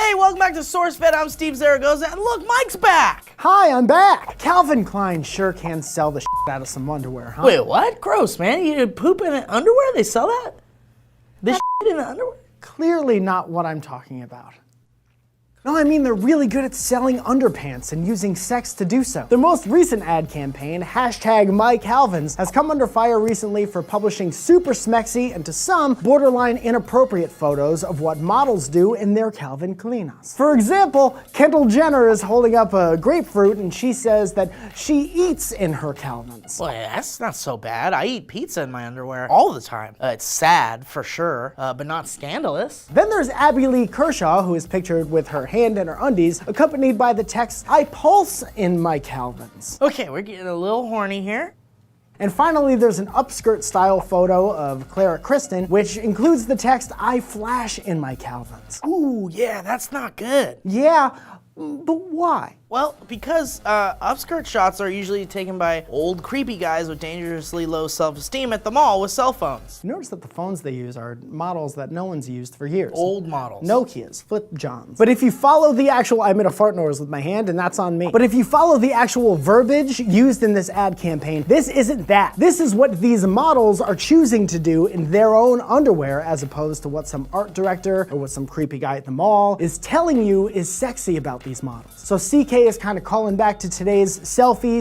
Hey, welcome back to SourceFed. I'm Steve Zaragoza, and look, Mike's back! Hi, I'm back! Calvin Klein sure can sell the shit out of some underwear, huh? Wait, what? Gross, man. You poop in the underwear? They sell that? This shit in the underwear? Clearly not what I'm talking about. No, I mean they're really good at selling underpants and using sex to do so. Their most recent ad campaign, #MyCalvins, has come under fire recently for publishing super smexy and to some, borderline inappropriate photos of what models do in their Calvin Kleinas. For example, Kendall Jenner is holding up a grapefruit and she says that she eats in her Calvins. Well, that's not so bad. I eat pizza in my underwear all the time. It's sad, for sure, but not scandalous. Then there's Abby Lee Kershaw, who is pictured with her hand in her undies, accompanied by the text, "I pulse in my Calvins." Okay, we're getting a little horny here. And finally, there's an upskirt style photo of Clara Kristen, which includes the text, "I flash in my Calvins." Ooh, yeah, that's not good. Yeah, but why? Well, because upskirt shots are usually taken by old creepy guys with dangerously low self-esteem at the mall with cell phones. You notice that the phones they use are models that no one's used for years. Old models. Nokias, Flip Johns. But if you follow the actual, I made a fart noise with my hand and that's on me. But if you follow the actual verbiage used in this ad campaign, this isn't that. This is what these models are choosing to do in their own underwear as opposed to what some art director or what some creepy guy at the mall is telling you is sexy about these models. So CK is kind of calling back to today's selfie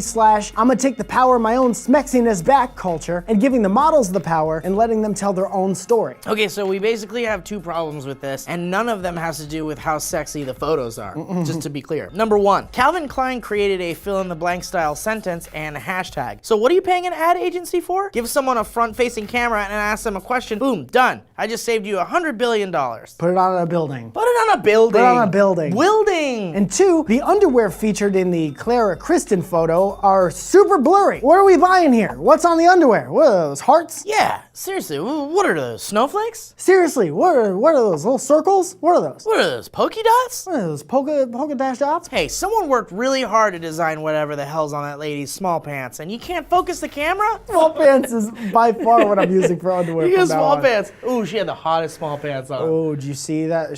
/ I'm gonna take the power of my own smexiness back culture and giving the models the power and letting them tell their own story. Okay, so we basically have two problems with this, and none of them has to do with how sexy the photos are, just to be clear. Number one, Calvin Klein created a fill-in-the-blank style sentence and a hashtag. So what are you paying an ad agency for? Give someone a front-facing camera and ask them a question, boom, done. I just saved you $100 billion. Put it on a building. Put it on a building. Put it on a building. Wilding. And two, the underwear featured in the Clara Kristen photo are super blurry. What are we buying here? What's on the underwear? What are those, hearts? Yeah, seriously, what are those, snowflakes? Seriously, what are those, little circles? What are those? What are those, polka dots? What are those, polka dash dots? Hey, someone worked really hard to design whatever the hell's on that lady's small pants, and you can't focus the camera? Small pants is by far what I'm using for underwear. You from got now small on. pants. Ooh, she had the hottest small pants on. Oh, did you see that?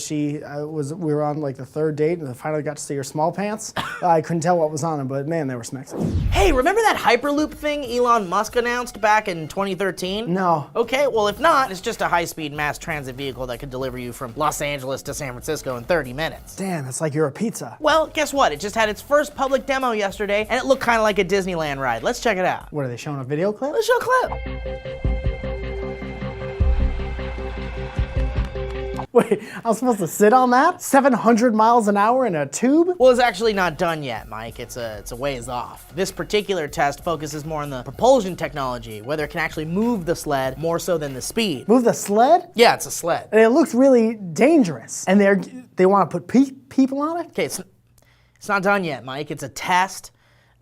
We were on like the third date and I finally got to see her small pants. I couldn't tell what was on them, but man, they were smexy. Hey, remember that Hyperloop thing Elon Musk announced back in 2013? No. Okay, well if not, it's just a high-speed mass transit vehicle that could deliver you from Los Angeles to San Francisco in 30 minutes. Damn, it's like you're a pizza. Well, guess what? It just had its first public demo yesterday, and it looked kind of like a Disneyland ride. Let's check it out. What, are they showing a video clip? Let's show a clip. Wait, I'm supposed to sit on that? 700 miles an hour in a tube? Well, it's actually not done yet, Mike. It's a ways off. This particular test focuses more on the propulsion technology, whether it can actually move the sled more so than the speed. Move the sled? Yeah, it's a sled. And it looks really dangerous. And they want to put people on it? Okay, it's not done yet, Mike. It's a test.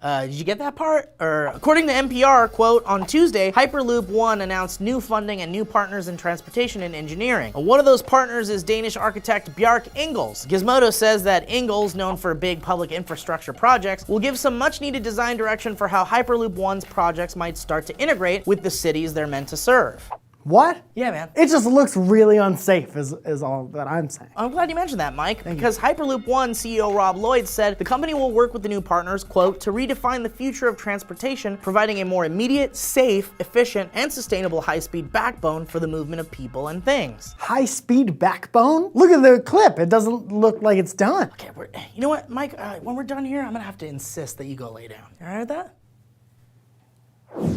Did you get that part? According to NPR, quote, on Tuesday, Hyperloop One announced new funding and new partners in transportation and engineering. One of those partners is Danish architect Bjarke Ingels. Gizmodo says that Ingels, known for big public infrastructure projects, will give some much needed design direction for how Hyperloop One's projects might start to integrate with the cities they're meant to serve. What? Yeah, man. It just looks really unsafe is all that I'm saying. I'm glad you mentioned that, Mike, because Hyperloop One CEO Rob Lloyd said the company will work with the new partners, quote, to redefine the future of transportation, providing a more immediate, safe, efficient, and sustainable high-speed backbone for the movement of people and things. High-speed backbone? Look at the clip. It doesn't look like it's done. Okay, you know what, Mike? When we're done here, I'm gonna have to insist that you go lay down. You all right with that?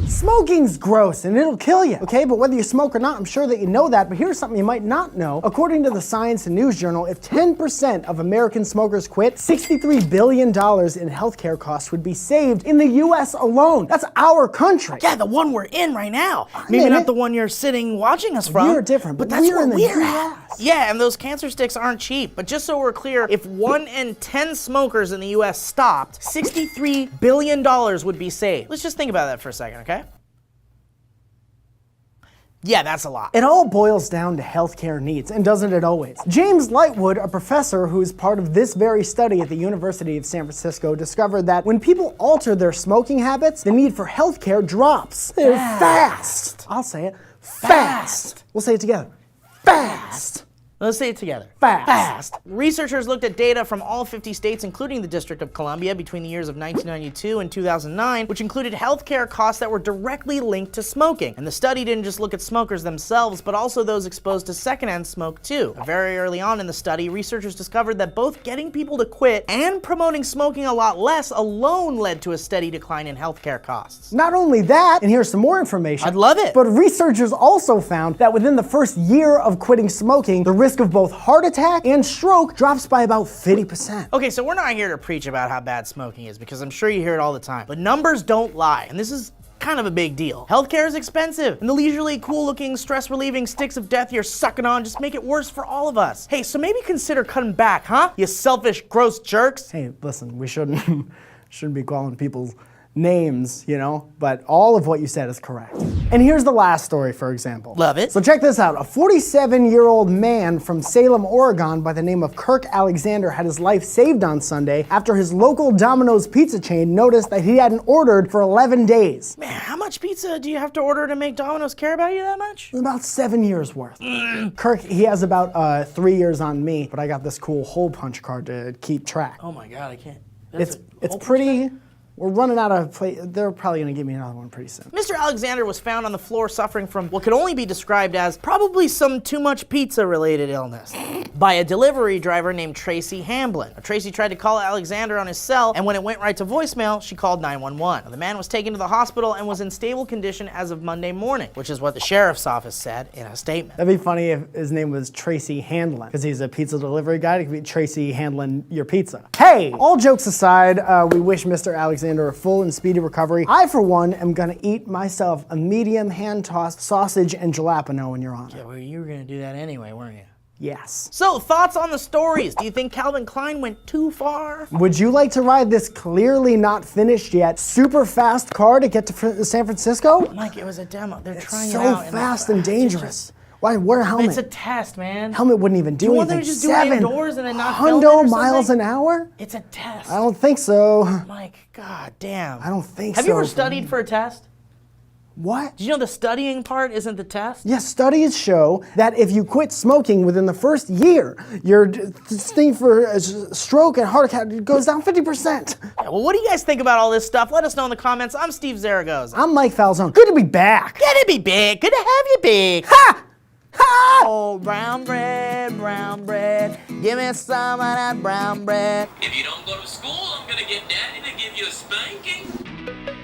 Smoking's gross and it'll kill you, okay? But whether you smoke or not, I'm sure that you know that, but here's something you might not know. According to the Science and News Journal, if 10% of American smokers quit, $63 billion in healthcare costs would be saved in the US alone. That's our country. Yeah, the one we're in right now. Maybe not the one you're sitting watching us from. We're different, but but that's we're where in the we're US. at. Yeah, and those cancer sticks aren't cheap. But just so we're clear, if 1 in 10 smokers in the US stopped, $63 billion would be saved. Let's just think about that for a second, okay? Yeah, that's a lot. It all boils down to healthcare needs, and doesn't it always? James Lightwood, a professor who is part of this very study at the University of San Francisco, discovered that when people alter their smoking habits, the need for healthcare drops. They're fast. I'll say it. Fast. We'll say it together. Fast. Let's say it together. Fast. Researchers looked at data from all 50 states, including the District of Columbia, between the years of 1992 and 2009, which included healthcare costs that were directly linked to smoking. And the study didn't just look at smokers themselves, but also those exposed to secondhand smoke too. Very early on in the study, researchers discovered that both getting people to quit and promoting smoking a lot less alone led to a steady decline in healthcare costs. Not only that, and here's some more information. I'd love it. But researchers also found that within the first year of quitting smoking, the risk of both heart attack and stroke drops by about 50%. Okay, so we're not here to preach about how bad smoking is, because I'm sure you hear it all the time. But numbers don't lie, and this is kind of a big deal. Healthcare is expensive, and the leisurely, cool-looking, stress-relieving sticks of death you're sucking on just make it worse for all of us. Hey, so maybe consider cutting back, huh? You selfish, gross jerks. Hey, listen, we shouldn't be calling people names, you know, but all of what you said is correct. And here's the last story, for example. Love it. So check this out. A 47-year-old man from Salem, Oregon by the name of Kirk Alexander had his life saved on Sunday after his local Domino's pizza chain noticed that he hadn't ordered for 11 days. Man, how much pizza do you have to order to make Domino's care about you that much? About 7 years worth. Kirk, he has about 3 years on me, but I got this cool hole punch card to keep track. Oh my God, I can't. It's pretty. We're running out of play. They're probably gonna give me another one pretty soon. Mr. Alexander was found on the floor suffering from what could only be described as probably some too much pizza related illness by a delivery driver named Tracy Hamblin. Now, Tracy tried to call Alexander on his cell, and when it went right to voicemail, she called 911. Now, the man was taken to the hospital and was in stable condition as of Monday morning, which is what the sheriff's office said in a statement. That'd be funny if his name was Tracy Handlin, because he's a pizza delivery guy. It could be Tracy handling your pizza. Hey, all jokes aside, we wish Mr. Alexander a full and speedy recovery. I, for one, am gonna eat myself a medium hand-tossed sausage and jalapeno in your honor. Yeah, well, you were gonna do that anyway, weren't you? Yes. So, thoughts on the stories? Do you think Calvin Klein went too far? Would you like to ride this clearly not finished yet super fast car to get to San Francisco? Mike, it was a demo. They're trying So it out. fast and dangerous. Why wear a helmet? It's a test, man. Helmet wouldn't even do you want anything. them to just do it indoors and then not film it or Hundo miles something? an hour? It's a test. I don't think so. Mike, god damn. I don't think so. Have you ever studied for a test? What? Did you know the studying part isn't the test? Yes, studies show that if you quit smoking within the first year, your thing for a stroke and heart attack goes down 50%. Yeah, well, what do you guys think about all this stuff? Let us know in the comments. I'm Steve Zaragoza. I'm Mike Falzone. Good to be back. Good to be big. Good to have you big. Ha! Ha! Oh, brown bread, give me some of that brown bread. If you don't go to school, I'm gonna get Daddy to give you a spanking.